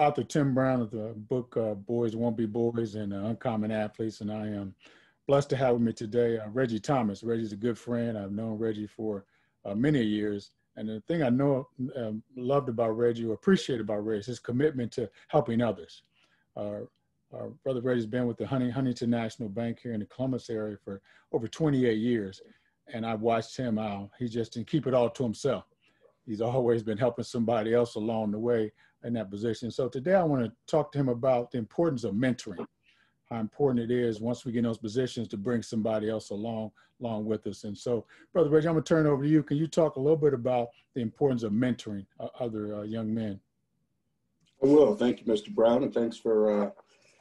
author Tim Brown of the book Boys Won't Be Boys and Uncommon Athletes, and I am blessed to have with me today Reggie Thomas. Reggie's a good friend. I've known Reggie for many years, and the thing I loved about Reggie, or appreciated about Reggie, is his commitment to helping others. Our brother Reggie's been with the Huntington National Bank here in the Columbus area for over 28 years, and I've watched him. He just didn't keep it all to himself. He's always been helping somebody else along the way in that position. So today I want to talk to him about the importance of mentoring, how important it is once we get in those positions to bring somebody else along with us. And so, Brother Reggie, I'm going to turn it over to you. Can you talk a little bit about the importance of mentoring other young men? I will. Thank you, Mr. Brown, and thanks for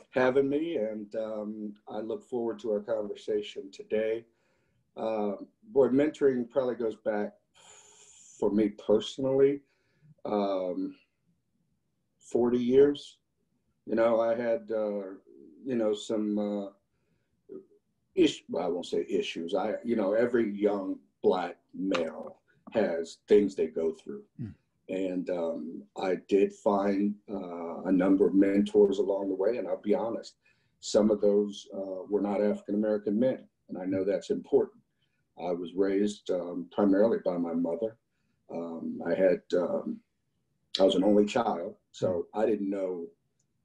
having me. And I look forward to our conversation today. Boy, mentoring probably goes back, for me personally, 40 years. You know, I had, some I won't say issues. Every young Black male has things they go through. Mm. And I did find a number of mentors along the way. And I'll be honest, some of those were not African-American men. And I know that's important. I was raised primarily by my mother. I was an only child, so I didn't know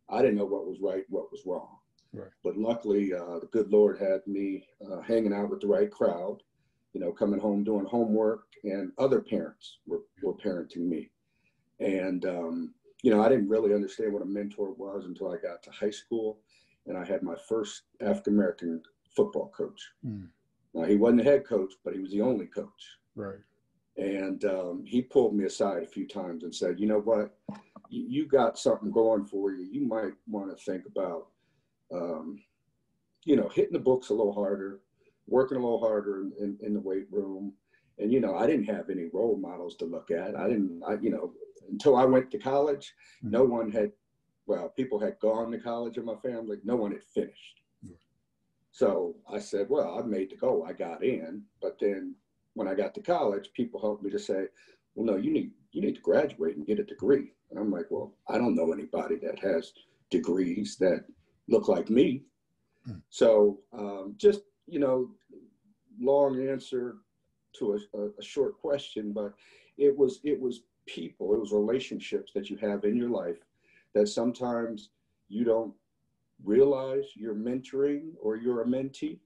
what was right, what was wrong. Right. But luckily, the good Lord had me hanging out with the right crowd, coming home doing homework, and other parents were parenting me. And, I didn't really understand what a mentor was until I got to high school, and I had my first African-American football coach. Mm. Now, he wasn't the head coach, but he was the only coach. Right. And he pulled me aside a few times and said, you know what, you got something going for you. You might want to think about, hitting the books a little harder, working a little harder in the weight room. And, I didn't have any role models to look at. Until I went to college, no one had, people had gone to college in my family. No one had finished. So I said, well, I made the goal. I got in, but then when I got to college, people helped me to say, well, no, you need to graduate and get a degree. And I'm like, well, I don't know anybody that has degrees that look like me. Mm. So long answer to a short question, but it was people, it was relationships that you have in your life that sometimes you don't realize you're mentoring or you're a mentee.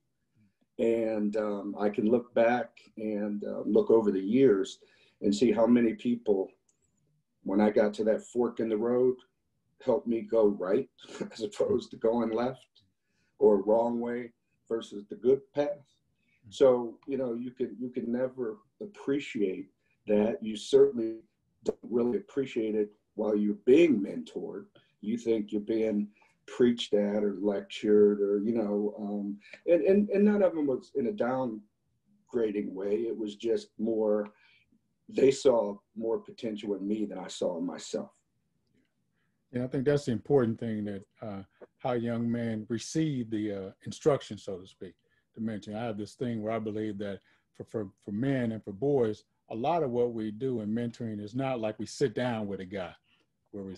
And I can look back and look over the years and see how many people, when I got to that fork in the road, helped me go right as opposed to going left or wrong way versus the good path. So, you can never appreciate that. You certainly don't really appreciate it while you're being mentored. You think you're being preached at or lectured or, and none of them was in a downgrading way. It was just more, they saw more potential in me than I saw in myself. Yeah, I think that's the important thing, that how young men receive the instruction, so to speak, to mentor. I have this thing where I believe that for men and for boys, a lot of what we do in mentoring is not like we sit down with a guy where we're,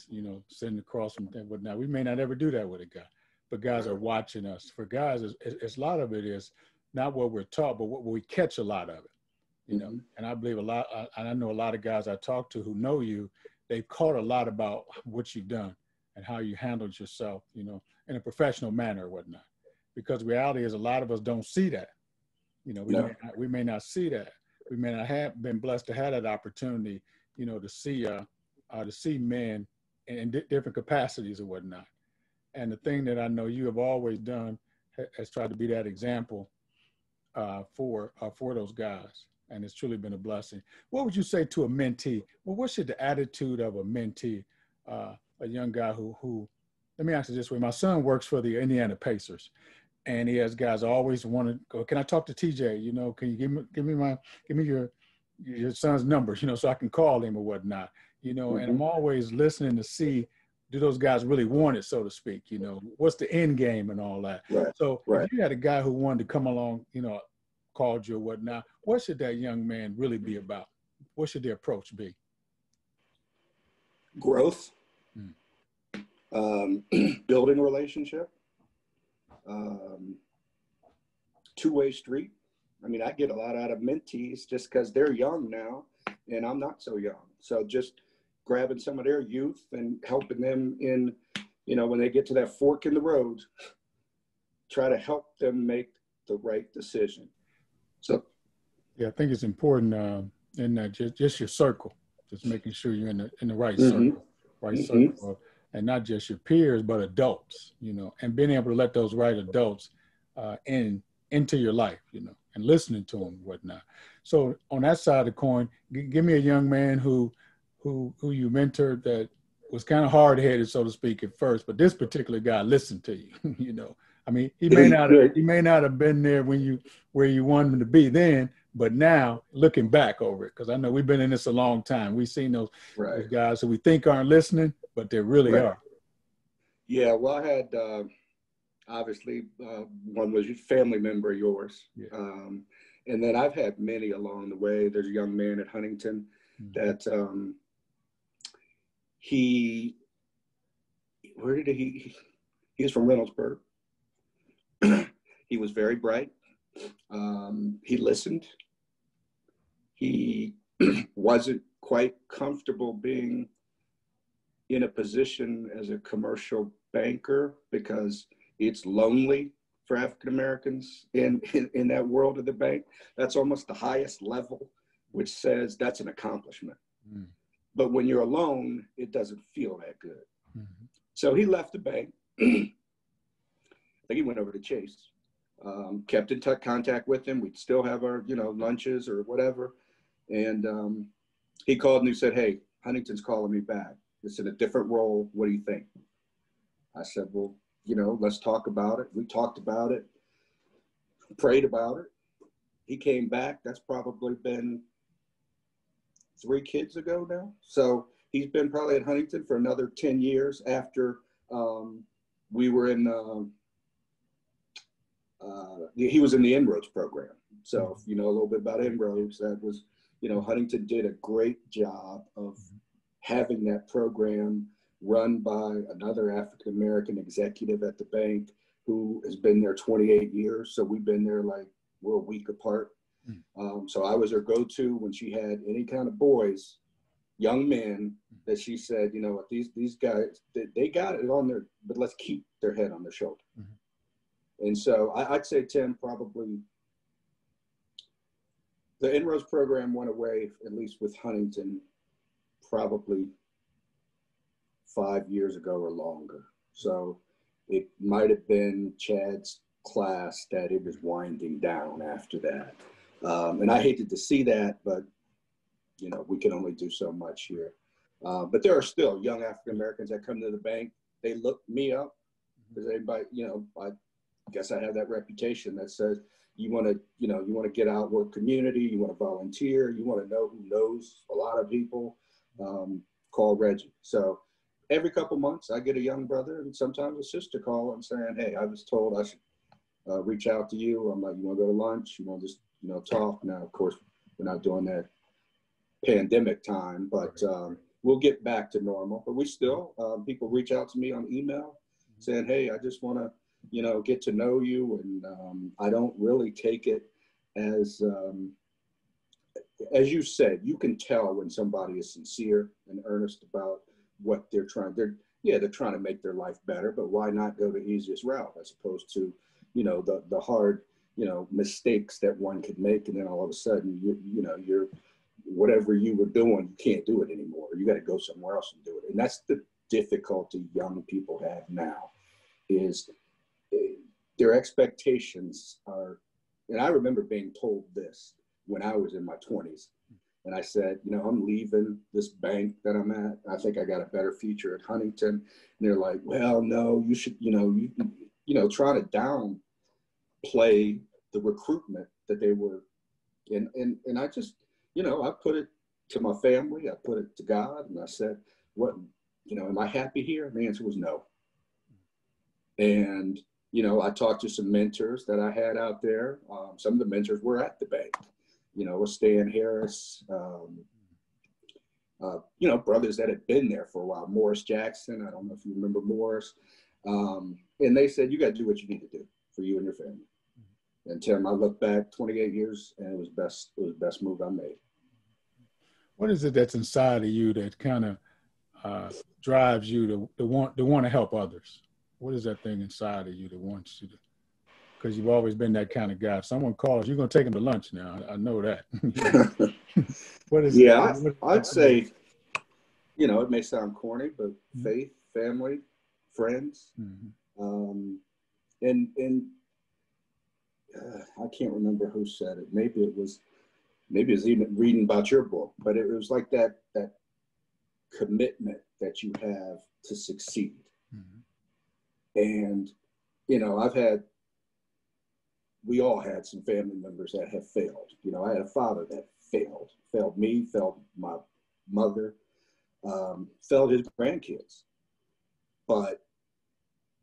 sitting across from them. But now we may not ever do that with a guy, but guys are watching us. For guys, it's a lot of it is not what we're taught, but what we catch a lot of it, Mm-hmm. And I believe and I know a lot of guys I talk to who know you, they've caught a lot about what you've done and how you handled yourself, in a professional manner or whatnot. Because reality is a lot of us don't see that. We may not see that. We may not have been blessed to have that opportunity, to see men in different capacities or whatnot. And the thing that I know you have always done has tried to be that example for those guys. And it's truly been a blessing. What would you say to a mentee? Well, what should the attitude of a mentee, a young guy who, let me ask you this way. My son works for the Indiana Pacers, and he has guys always want to go, can I talk to TJ? Can you give me your son's number, so I can call him or whatnot, Mm-hmm. And I'm always listening to see, do those guys really want it, so to speak? What's the end game and all that? Right. So if you had a guy who wanted to come along, called you or whatnot, what should that young man really be about? What should their approach be? Growth. Building a relationship, two-way street. I mean, I get a lot out of mentees just because they're young now and I'm not so young. So just grabbing some of their youth and helping them in, you know, when they get to that fork in the road, try to help them make the right decision. So, yeah, I think it's important in that just your circle, just making sure you're in the right circle, circle, and not just your peers, but adults, you know, and being able to let those right adults into your life, you know, and listening to them and whatnot. So on that side of the coin, give me a young man who you mentored that was kind of hard-headed, so to speak, at first, but this particular guy listened to you. You know, I mean, he may not have been there where you wanted him to be then, but now looking back over it, because I know we've been in this a long time. We've seen those guys who we think aren't listening, but they really are. Yeah, well, I had obviously one was a family member of yours, and then I've had many along the way. There's a young man at Huntington that he was from Reynoldsburg. He was very bright. He listened. He wasn't quite comfortable being in a position as a commercial banker because it's lonely for African Americans in that world of the bank. That's almost the highest level, which says that's an accomplishment. But when you're alone, it doesn't feel that good. So he left the bank. I think he went over to Chase. Kept in contact with him. We'd still have our, you know, lunches or whatever. And he called and he said, "Hey, Huntington's calling me back. It's in a different role. What do you think?" I said, "Well, you know, let's talk about it." We talked about it, prayed about it. He came back. That's probably been 3 kids ago now. So he's been probably at Huntington for another 10 years after we were in, he was in the Inroads program. So if you know a little bit about Inroads, that was, you know, Huntington did a great job of having that program run by another African-American executive at the bank who has been there 28 years. So we've been there like, we're a week apart. So I was her go-to when she had any kind of boys, young men, that she said, you know what, these guys, they got it on their, but let's keep their head on their shoulder. And so I'd say, Tim, probably the Inroads program went away, at least with Huntington, probably 5 years ago or longer. So it might have been Chad's class that it was winding down after that. And I hated to see that, but, you know, we can only do so much here. But there are still young African-Americans that come to the bank. They look me up because everybody, you know, I guess I have that reputation that says, you want to get out, work community, you want to volunteer, you want to know who knows a lot of people, call Reggie. So every couple months I get a young brother and sometimes a sister call and saying, "Hey, I was told I should reach out to you." I'm like, "You want to go to lunch? You want to just, you know, talk?" Now, of course, we're not doing that pandemic time, but we'll get back to normal. But we still, people reach out to me on email saying, "Hey, I just want to, you know, get to know you." And I don't really take it as you said, you can tell when somebody is sincere and earnest about what they're trying. They're trying to make their life better, but why not go the easiest route as opposed to, you know, the hard, you know, mistakes that one could make, and then all of a sudden you're whatever you were doing, you can't do it anymore. You got to go somewhere else and do it. And that's the difficulty young people have now, is their expectations are, and I remember being told this when I was in my 20s. And I said, you know, I'm leaving this bank that I'm at. I think I got a better future at Huntington. And they're like, "Well, no, you should, you know, trying to downplay the recruitment that they were in." And I just, you know, I put it to my family, I put it to God, and I said, "What, you know, am I happy here?" And the answer was no. And, you know, I talked to some mentors that I had out there. Some of the mentors were at the bank. You know, Stan Harris, you know, brothers that had been there for a while. Morris Jackson, I don't know if you remember Morris. And they said, you got to do what you need to do for you and your family. And Tim, I look back 28 years and it was the best move I made. What is it that's inside of you that kind of drives you to want to help others? What is that thing inside of you that wants you to? Because you've always been that kind of guy. If someone calls, you're going to take them to lunch now. I know that. What is yeah, it? I'd say, you know, it may sound corny, but faith, family, friends, and I can't remember who said it. Maybe it was even reading about your book, but it was like that commitment that you have to succeed. And, you know, we all had some family members that have failed. You know, I had a father that failed me, failed my mother, failed his grandkids. But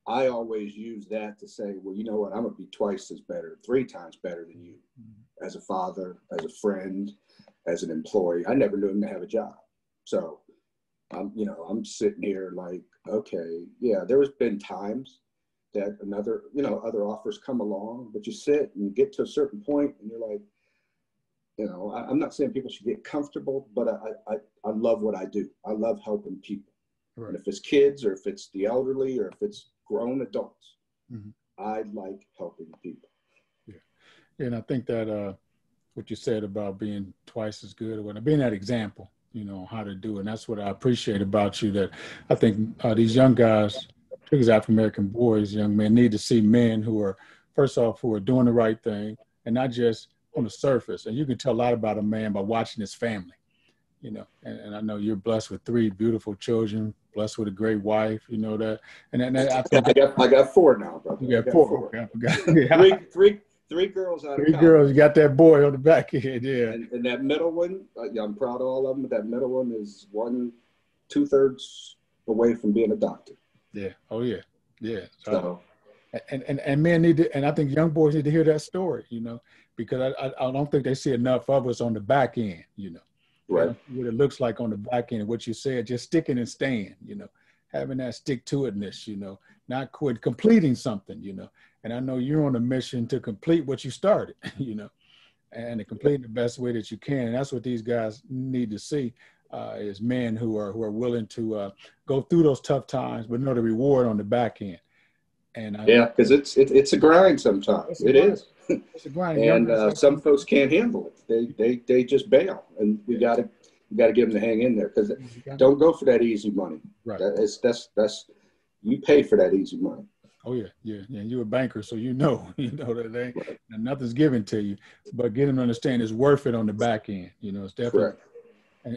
I always use that to say, well, you know what, I'm gonna be twice as better, 3 times better than you, as a father, as a friend, as an employee. I never knew him to have a job. So I'm sitting here like, okay, yeah, there has been times that other offers come along, but you sit and you get to a certain point and you're like, you know, I'm not saying people should get comfortable, but I love what I do. I love helping people. Right. And if it's kids or if it's the elderly or if it's grown adults, I like helping people. Yeah. And I think that what you said about being twice as good or being that example, you know, how to do it. And that's what I appreciate about you, that I think these young guys, particularly African-American boys, young men, need to see men who are, first off, who are doing the right thing and not just on the surface. And you can tell a lot about a man by watching his family, you know, and I know you're blessed with 3 beautiful children, blessed with a great wife, you know that. And I think I got 4 now, brother. You got 4. Okay, I forgot. Yeah. Three girls out of 3 college. girls, you got that boy on the back end, yeah. And that middle one, I'm proud of all of them, but that middle one is 2/3 away from being a doctor. Yeah. Oh yeah. Yeah. So and men need to, and I think young boys need to hear that story, you know, because I don't think they see enough of us on the back end, you know. Right. What it looks like on the back end, what you said, just sticking and staying, you know, having that stick-to-itness, you know, not quit, completing something, you know. And I know you're on a mission to complete what you started, you know, and to complete the best way that you can. And that's what these guys need to see, is men who are willing to go through those tough times, but know the reward on the back end. And because it's a grind sometimes. It is. It's a grind. And some folks can't handle it. They just bail, and we got to give them to hang in there, because don't go for that easy money. Right. That's you pay for that easy money. Oh yeah. And you're a banker, so you know that nothing's given to you, but get them to understand it's worth it on the back end. You know, it's definitely.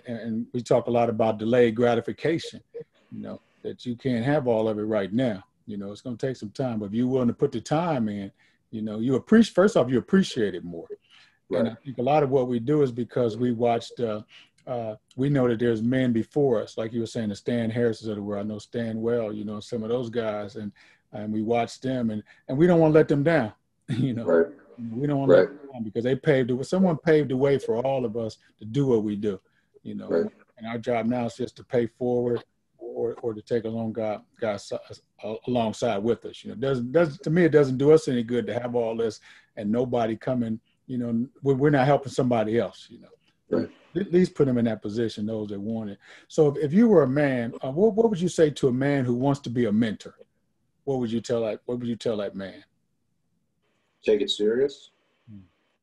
And we talk a lot about delayed gratification. You know, that you can't have all of it right now. You know, it's going to take some time, but if you're willing to put the time in, you know, you appreciate it more. Right. And I think a lot of what we do is because we watched. We know that there's men before us, like you were saying, the Stan Harrises of the world. I know Stan well, you know, some of those guys, and we watch them, and we don't want to let them down, you know. Right. We don't want to let them down because someone paved the way for all of us to do what we do, you know. Right. And our job now is just to pay forward or to take along guys alongside with us. You know, to me, it doesn't do us any good to have all this and nobody coming, you know, we're not helping somebody else, you know. Right. At least put them in that position, those that want it. So if you were a man, what would you say to a man who wants to be a mentor? What would you tell that man? Take it serious.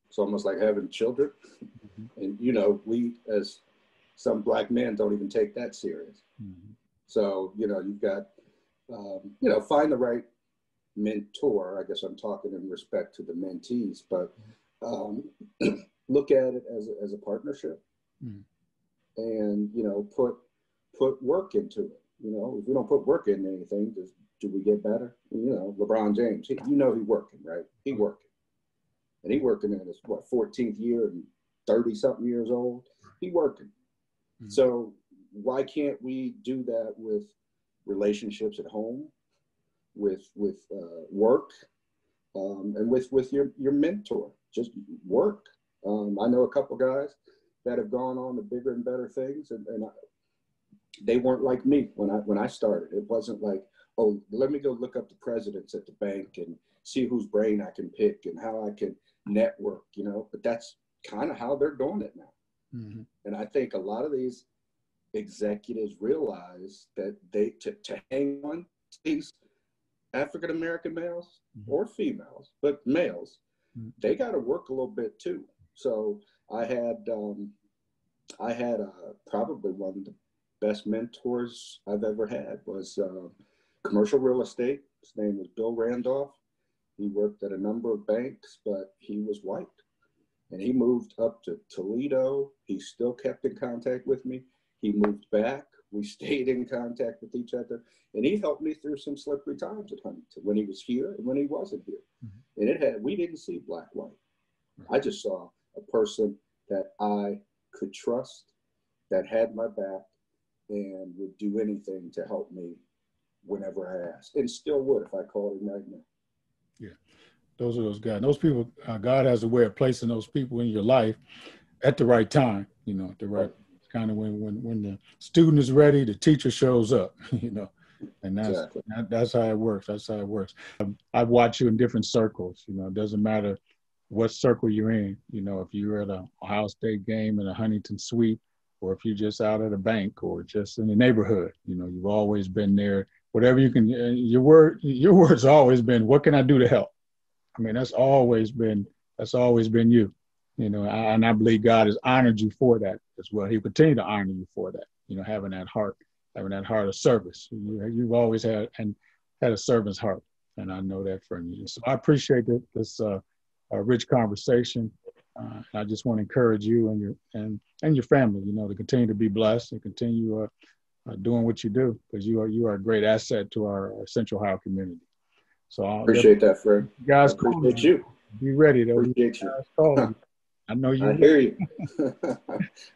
It's almost like having children. And, you know, we as some Black men don't even take that serious. So, you know, you've got, you know, find the right mentor. I guess I'm talking in respect to the mentees, but look at it as a partnership, and, you know, put work into it. You know, if we don't put work into anything, do we get better? You know, LeBron James, he's working, right? He working, and he working in his 14th year and 30-something years old. He working. So why can't we do that with relationships at home, with work, and with your mentor? Just work. I know a couple guys that have gone on to bigger and better things, and they weren't like me when I started. It wasn't like, oh, let me go look up the presidents at the bank and see whose brain I can pick and how I can network, you know. But that's kind of how they're doing it now. Mm-hmm. And I think a lot of these executives realize that to hang on to these African American males or females, but males, they got to work a little bit too. So I had probably one of the best mentors I've ever had was commercial real estate. His name was Bill Randolph. He worked at a number of banks, but he was white. And he moved up to Toledo. He still kept in contact with me. He moved back. We stayed in contact with each other. And he helped me through some slippery times at Huntington when he was here and when he wasn't here. Mm-hmm. And we didn't see black, white. Right. I just saw a person that I could trust, that had my back, and would do anything to help me whenever I asked, and still would if I called him right now. Yeah, those are those guys. Those people, God has a way of placing those people in your life at the right time, you know, at the right, kind of when the student is ready, the teacher shows up, you know, and that's how it works. That's how it works. I've watched you in different circles, you know, it doesn't matter what circle you're in, you know, if you're at a Ohio State game in a Huntington suite, or if you're just out at a bank or just in the neighborhood, you know, you've always been there. Whatever you can, your word's always been, what can I do to help? I mean, that's always been you, you know, and I believe God has honored you for that as well. He'll continue to honor you for that, you know, having that heart of service. You've always had a servant's heart, and I know that from you. So I appreciate this rich conversation. I just want to encourage you and your family, you know, to continue to be blessed and continue doing what you do, because you are a great asset to our Central Ohio community. So I appreciate that, Fred. Guys, I appreciate you. Be ready, though. Appreciate you. I know you. I hear you.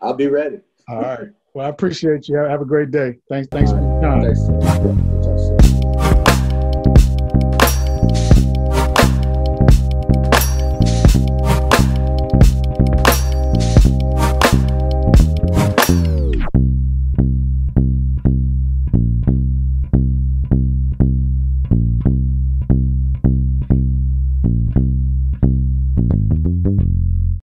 I'll be ready. All right. Well, I appreciate you. Have a great day. Thanks for your time. Thanks.